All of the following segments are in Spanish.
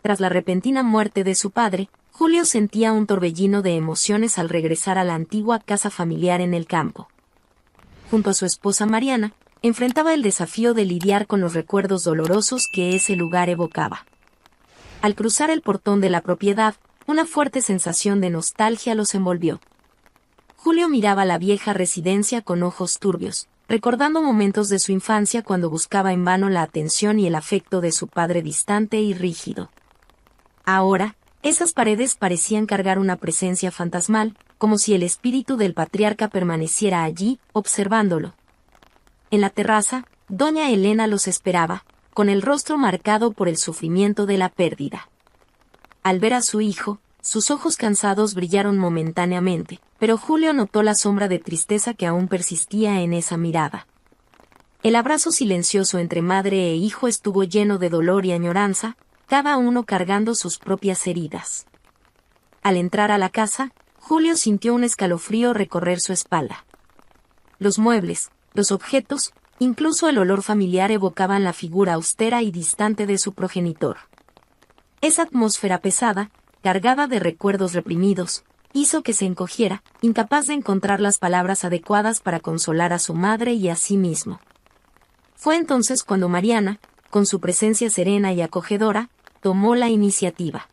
Tras la repentina muerte de su padre, Julio sentía un torbellino de emociones al regresar a la antigua casa familiar en el campo. Junto a su esposa Mariana, enfrentaba el desafío de lidiar con los recuerdos dolorosos que ese lugar evocaba. Al cruzar el portón de la propiedad, una fuerte sensación de nostalgia los envolvió. Julio miraba la vieja residencia con ojos turbios, recordando momentos de su infancia cuando buscaba en vano la atención y el afecto de su padre distante y rígido. Ahora, esas paredes parecían cargar una presencia fantasmal, como si el espíritu del patriarca permaneciera allí, observándolo. En la terraza, doña Elena los esperaba, con el rostro marcado por el sufrimiento de la pérdida. Al ver a su hijo, sus ojos cansados brillaron momentáneamente, pero Julio notó la sombra de tristeza que aún persistía en esa mirada. El abrazo silencioso entre madre e hijo estuvo lleno de dolor y añoranza, cada uno cargando sus propias heridas. Al entrar a la casa, Julio sintió un escalofrío recorrer su espalda. Los muebles, los objetos, incluso el olor familiar evocaban la figura austera y distante de su progenitor. Esa atmósfera pesada, cargada de recuerdos reprimidos, hizo que se encogiera, incapaz de encontrar las palabras adecuadas para consolar a su madre y a sí mismo. Fue entonces cuando Mariana, con su presencia serena y acogedora, tomó la iniciativa.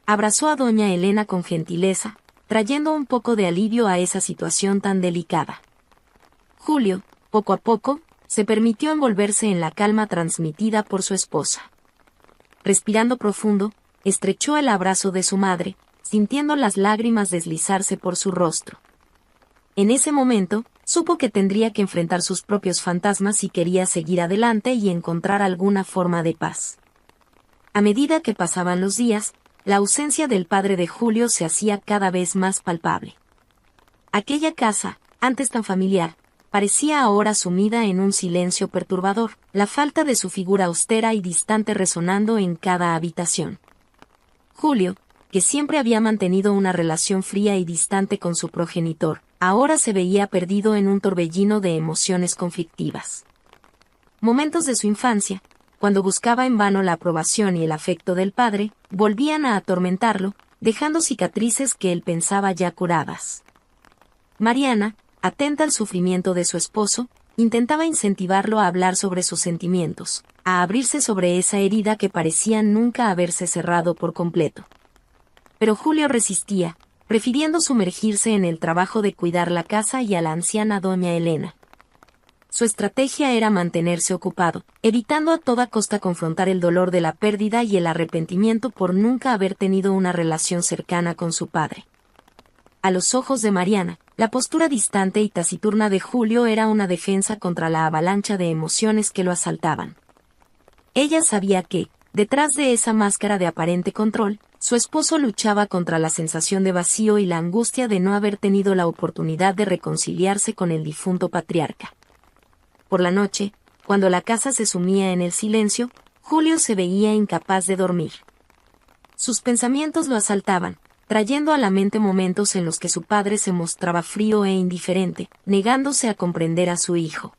Abrazó a doña Elena con gentileza, trayendo un poco de alivio a esa situación tan delicada. Julio, poco a poco, se permitió envolverse en la calma transmitida por su esposa. Respirando profundo, estrechó el abrazo de su madre, sintiendo las lágrimas deslizarse por su rostro. En ese momento, supo que tendría que enfrentar sus propios fantasmas si quería seguir adelante y encontrar alguna forma de paz. A medida que pasaban los días, la ausencia del padre de Julio se hacía cada vez más palpable. Aquella casa, antes tan familiar, parecía ahora sumida en un silencio perturbador, la falta de su figura austera y distante resonando en cada habitación. Julio, que siempre había mantenido una relación fría y distante con su progenitor, ahora se veía perdido en un torbellino de emociones conflictivas. Momentos de su infancia, cuando buscaba en vano la aprobación y el afecto del padre, volvían a atormentarlo, dejando cicatrices que él pensaba ya curadas. Mariana, atenta al sufrimiento de su esposo, intentaba incentivarlo a hablar sobre sus sentimientos, a abrirse sobre esa herida que parecía nunca haberse cerrado por completo. Pero Julio resistía, prefiriendo sumergirse en el trabajo de cuidar la casa y a la anciana doña Elena. Su estrategia era mantenerse ocupado, evitando a toda costa confrontar el dolor de la pérdida y el arrepentimiento por nunca haber tenido una relación cercana con su padre. A los ojos de Mariana, la postura distante y taciturna de Julio era una defensa contra la avalancha de emociones que lo asaltaban. Ella sabía que, detrás de esa máscara de aparente control, su esposo luchaba contra la sensación de vacío y la angustia de no haber tenido la oportunidad de reconciliarse con el difunto patriarca. Por la noche, cuando la casa se sumía en el silencio, Julio se veía incapaz de dormir. Sus pensamientos lo asaltaban, trayendo a la mente momentos en los que su padre se mostraba frío e indiferente, negándose a comprender a su hijo.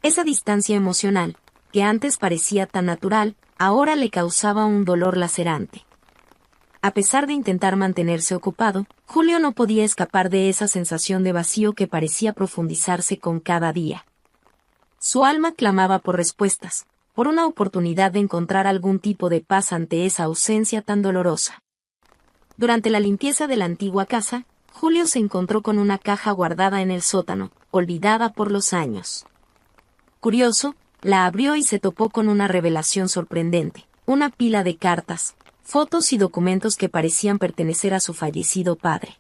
Esa distancia emocional, que antes parecía tan natural, ahora le causaba un dolor lacerante. A pesar de intentar mantenerse ocupado, Julio no podía escapar de esa sensación de vacío que parecía profundizarse con cada día. Su alma clamaba por respuestas, por una oportunidad de encontrar algún tipo de paz ante esa ausencia tan dolorosa. Durante la limpieza de la antigua casa, Julio se encontró con una caja guardada en el sótano, olvidada por los años. Curioso, la abrió y se topó con una revelación sorprendente, una pila de cartas, fotos y documentos que parecían pertenecer a su fallecido padre.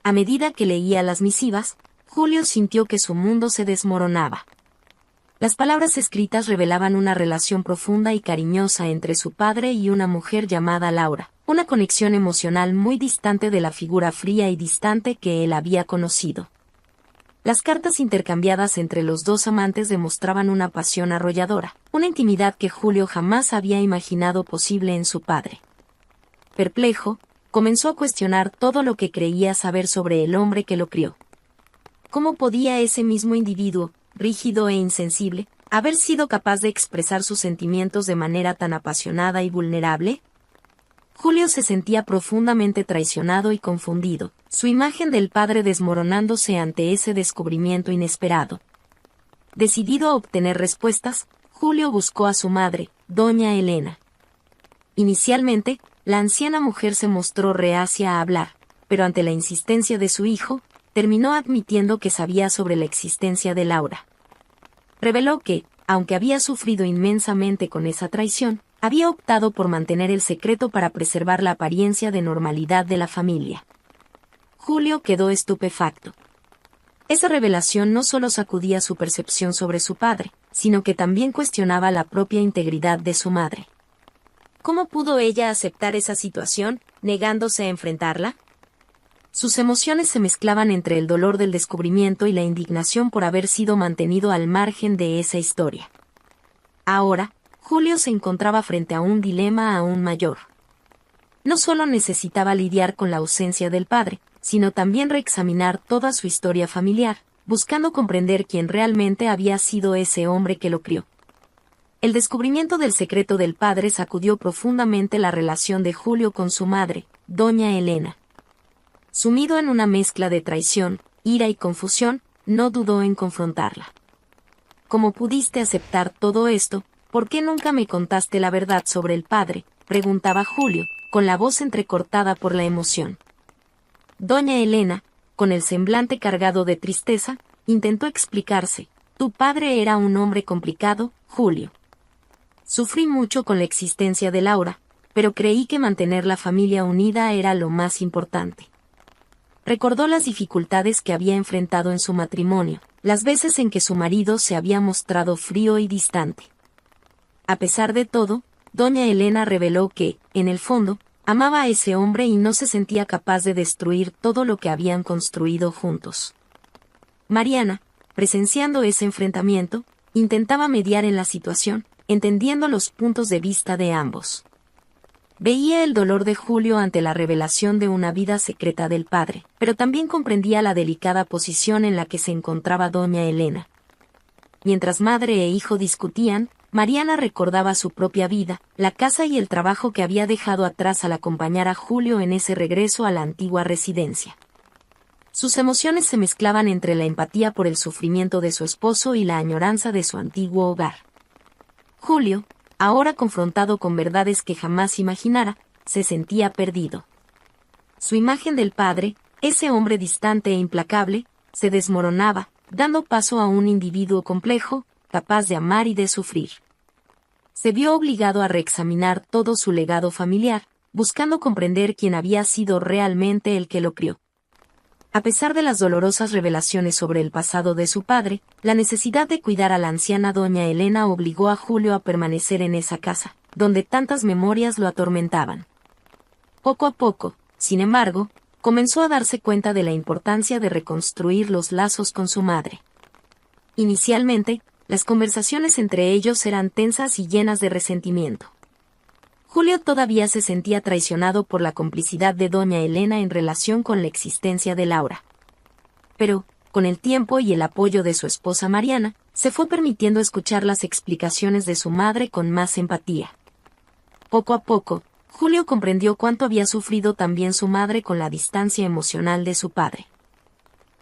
A medida que leía las misivas, Julio sintió que su mundo se desmoronaba. Las palabras escritas revelaban una relación profunda y cariñosa entre su padre y una mujer llamada Laura, una conexión emocional muy distante de la figura fría y distante que él había conocido. Las cartas intercambiadas entre los dos amantes demostraban una pasión arrolladora, una intimidad que Julio jamás había imaginado posible en su padre. Perplejo, comenzó a cuestionar todo lo que creía saber sobre el hombre que lo crió. ¿Cómo podía ese mismo individuo, rígido e insensible, ¿Haber sido capaz de expresar sus sentimientos de manera tan apasionada y vulnerable? Julio se sentía profundamente traicionado y confundido, su imagen del padre desmoronándose ante ese descubrimiento inesperado. Decidido a obtener respuestas, Julio buscó a su madre, doña Elena. Inicialmente, la anciana mujer se mostró reacia a hablar, pero ante la insistencia de su hijo, terminó admitiendo que sabía sobre la existencia de Laura. Reveló que, aunque había sufrido inmensamente con esa traición, había optado por mantener el secreto para preservar la apariencia de normalidad de la familia. Julio quedó estupefacto. Esa revelación no solo sacudía su percepción sobre su padre, sino que también cuestionaba la propia integridad de su madre. ¿Cómo pudo ella aceptar esa situación, negándose a enfrentarla? Sus emociones se mezclaban entre el dolor del descubrimiento y la indignación por haber sido mantenido al margen de esa historia. Ahora, Julio se encontraba frente a un dilema aún mayor. No solo necesitaba lidiar con la ausencia del padre, sino también reexaminar toda su historia familiar, buscando comprender quién realmente había sido ese hombre que lo crió. El descubrimiento del secreto del padre sacudió profundamente la relación de Julio con su madre, doña Elena. Sumido en una mezcla de traición, ira y confusión, no dudó en confrontarla. ¿Cómo pudiste aceptar todo esto? ¿Por qué nunca me contaste la verdad sobre el padre?, preguntaba Julio, con la voz entrecortada por la emoción. Doña Elena, con el semblante cargado de tristeza, intentó explicarse. Tu padre era un hombre complicado, Julio. Sufrí mucho con la existencia de Laura, pero creí que mantener la familia unida era lo más importante. Recordó las dificultades que había enfrentado en su matrimonio, las veces en que su marido se había mostrado frío y distante. A pesar de todo, doña Elena reveló que, en el fondo, amaba a ese hombre y no se sentía capaz de destruir todo lo que habían construido juntos. Mariana, presenciando ese enfrentamiento, intentaba mediar en la situación, entendiendo los puntos de vista de ambos. Veía el dolor de Julio ante la revelación de una vida secreta del padre, pero también comprendía la delicada posición en la que se encontraba doña Elena. Mientras madre e hijo discutían, Mariana recordaba su propia vida, la casa y el trabajo que había dejado atrás al acompañar a Julio en ese regreso a la antigua residencia. Sus emociones se mezclaban entre la empatía por el sufrimiento de su esposo y la añoranza de su antiguo hogar. Julio, ahora confrontado con verdades que jamás imaginara, se sentía perdido. Su imagen del padre, ese hombre distante e implacable, se desmoronaba, dando paso a un individuo complejo, capaz de amar y de sufrir. Se vio obligado a reexaminar todo su legado familiar, buscando comprender quién había sido realmente el que lo crió. A pesar de las dolorosas revelaciones sobre el pasado de su padre, la necesidad de cuidar a la anciana doña Elena obligó a Julio a permanecer en esa casa, donde tantas memorias lo atormentaban. Poco a poco, sin embargo, comenzó a darse cuenta de la importancia de reconstruir los lazos con su madre. Inicialmente, las conversaciones entre ellos eran tensas y llenas de resentimiento. Julio todavía se sentía traicionado por la complicidad de doña Elena en relación con la existencia de Laura. Pero, con el tiempo y el apoyo de su esposa Mariana, se fue permitiendo escuchar las explicaciones de su madre con más empatía. Poco a poco, Julio comprendió cuánto había sufrido también su madre con la distancia emocional de su padre.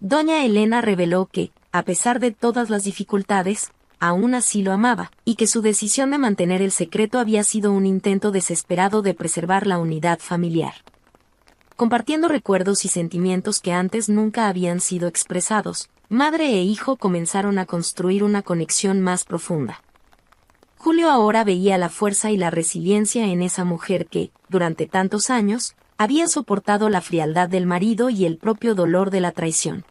Doña Elena reveló que, a pesar de todas las dificultades, aún así lo amaba, y que su decisión de mantener el secreto había sido un intento desesperado de preservar la unidad familiar. Compartiendo recuerdos y sentimientos que antes nunca habían sido expresados, madre e hijo comenzaron a construir una conexión más profunda. Julio ahora veía la fuerza y la resiliencia en esa mujer que, durante tantos años, había soportado la frialdad del marido y el propio dolor de la traición.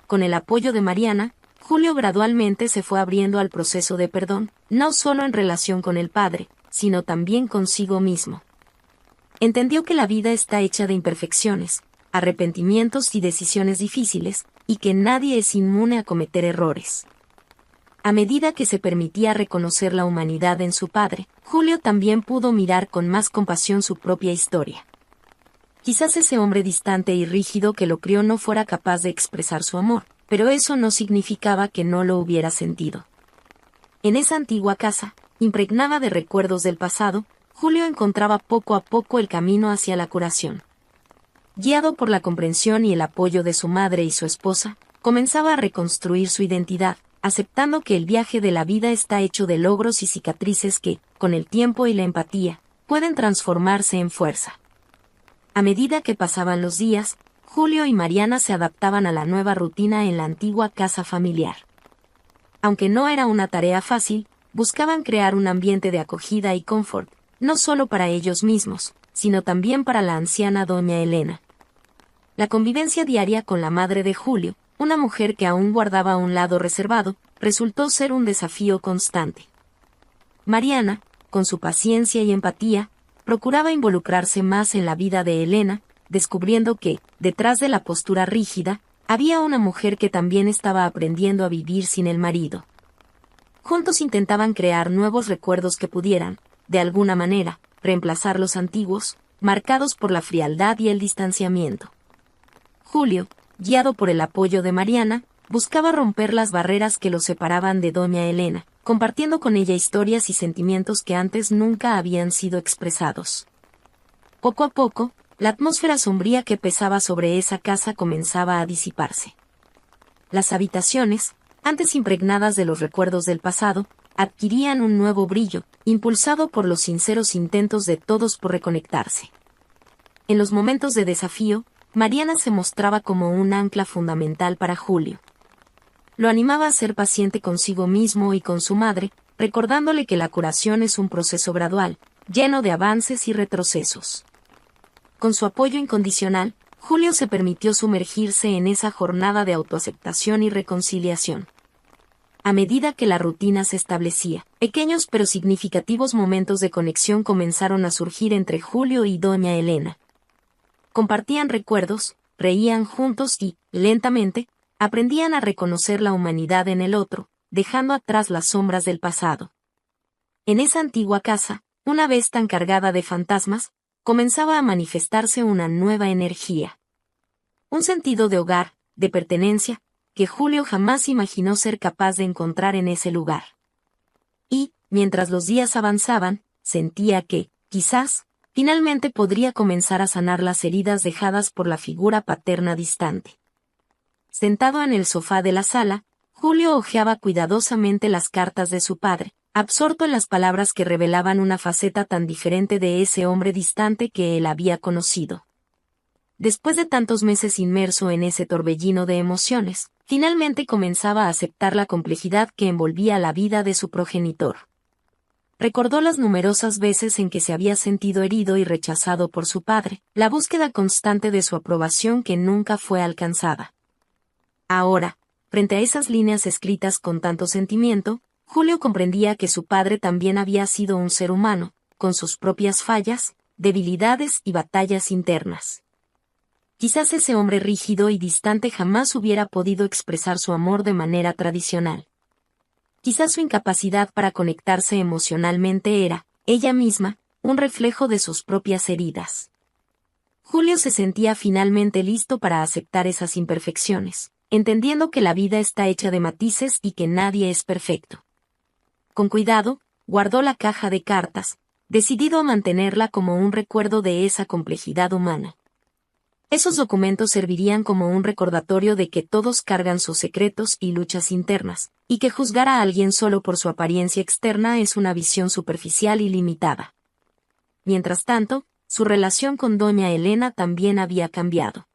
Con el apoyo de Mariana, Julio gradualmente se fue abriendo al proceso de perdón, no solo en relación con el padre, sino también consigo mismo. Entendió que la vida está hecha de imperfecciones, arrepentimientos y decisiones difíciles, y que nadie es inmune a cometer errores. A medida que se permitía reconocer la humanidad en su padre, Julio también pudo mirar con más compasión su propia historia. Quizás ese hombre distante y rígido que lo crió no fuera capaz de expresar su amor, pero eso no significaba que no lo hubiera sentido. En esa antigua casa, impregnada de recuerdos del pasado, Julio encontraba poco a poco el camino hacia la curación. Guiado por la comprensión y el apoyo de su madre y su esposa, comenzaba a reconstruir su identidad, aceptando que el viaje de la vida está hecho de logros y cicatrices que, con el tiempo y la empatía, pueden transformarse en fuerza. A medida que pasaban los días, Julio y Mariana se adaptaban a la nueva rutina en la antigua casa familiar. Aunque no era una tarea fácil, buscaban crear un ambiente de acogida y confort, no solo para ellos mismos, sino también para la anciana doña Elena. La convivencia diaria con la madre de Julio, una mujer que aún guardaba un lado reservado, resultó ser un desafío constante. Mariana, con su paciencia y empatía, procuraba involucrarse más en la vida de Elena, descubriendo que, detrás de la postura rígida, había una mujer que también estaba aprendiendo a vivir sin el marido. Juntos intentaban crear nuevos recuerdos que pudieran, de alguna manera, reemplazar los antiguos, marcados por la frialdad y el distanciamiento. Julio, guiado por el apoyo de Mariana, buscaba romper las barreras que los separaban de doña Elena, compartiendo con ella historias y sentimientos que antes nunca habían sido expresados. Poco a poco, la atmósfera sombría que pesaba sobre esa casa comenzaba a disiparse. Las habitaciones, antes impregnadas de los recuerdos del pasado, adquirían un nuevo brillo, impulsado por los sinceros intentos de todos por reconectarse. En los momentos de desafío, Mariana se mostraba como un ancla fundamental para Julio. Lo animaba a ser paciente consigo mismo y con su madre, recordándole que la curación es un proceso gradual, lleno de avances y retrocesos. Con su apoyo incondicional, Julio se permitió sumergirse en esa jornada de autoaceptación y reconciliación. A medida que la rutina se establecía, pequeños pero significativos momentos de conexión comenzaron a surgir entre Julio y doña Elena. Compartían recuerdos, reían juntos y, lentamente, aprendían a reconocer la humanidad en el otro, dejando atrás las sombras del pasado. En esa antigua casa, una vez tan cargada de fantasmas, comenzaba a manifestarse una nueva energía. Un sentido de hogar, de pertenencia, que Julio jamás imaginó ser capaz de encontrar en ese lugar. Y, mientras los días avanzaban, sentía que, quizás, finalmente podría comenzar a sanar las heridas dejadas por la figura paterna distante. Sentado en el sofá de la sala, Julio hojeaba cuidadosamente las cartas de su padre, absorto en las palabras que revelaban una faceta tan diferente de ese hombre distante que él había conocido. Después de tantos meses inmerso en ese torbellino de emociones, finalmente comenzaba a aceptar la complejidad que envolvía la vida de su progenitor. Recordó las numerosas veces en que se había sentido herido y rechazado por su padre, la búsqueda constante de su aprobación que nunca fue alcanzada. Ahora, frente a esas líneas escritas con tanto sentimiento, Julio comprendía que su padre también había sido un ser humano, con sus propias fallas, debilidades y batallas internas. Quizás ese hombre rígido y distante jamás hubiera podido expresar su amor de manera tradicional. Quizás su incapacidad para conectarse emocionalmente era, ella misma, un reflejo de sus propias heridas. Julio se sentía finalmente listo para aceptar esas imperfecciones, entendiendo que la vida está hecha de matices y que nadie es perfecto. Con cuidado, guardó la caja de cartas, decidido a mantenerla como un recuerdo de esa complejidad humana. Esos documentos servirían como un recordatorio de que todos cargan sus secretos y luchas internas, y que juzgar a alguien solo por su apariencia externa es una visión superficial y limitada. Mientras tanto, su relación con doña Elena también había cambiado.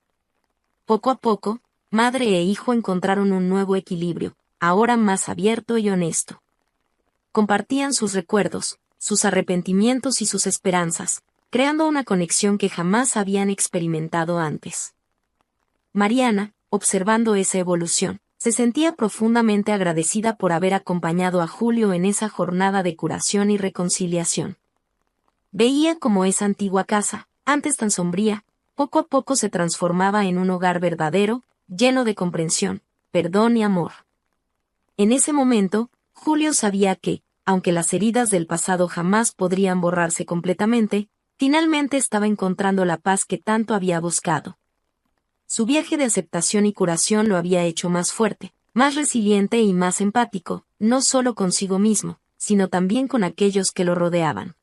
Poco a poco, madre e hijo encontraron un nuevo equilibrio, ahora más abierto y honesto. Compartían sus recuerdos, sus arrepentimientos y sus esperanzas, creando una conexión que jamás habían experimentado antes. Mariana, observando esa evolución, se sentía profundamente agradecida por haber acompañado a Julio en esa jornada de curación y reconciliación. Veía cómo esa antigua casa, antes tan sombría, poco a poco se transformaba en un hogar verdadero, lleno de comprensión, perdón y amor. En ese momento, Julio sabía que, aunque las heridas del pasado jamás podrían borrarse completamente, finalmente estaba encontrando la paz que tanto había buscado. Su viaje de aceptación y curación lo había hecho más fuerte, más resiliente y más empático, no solo consigo mismo, sino también con aquellos que lo rodeaban.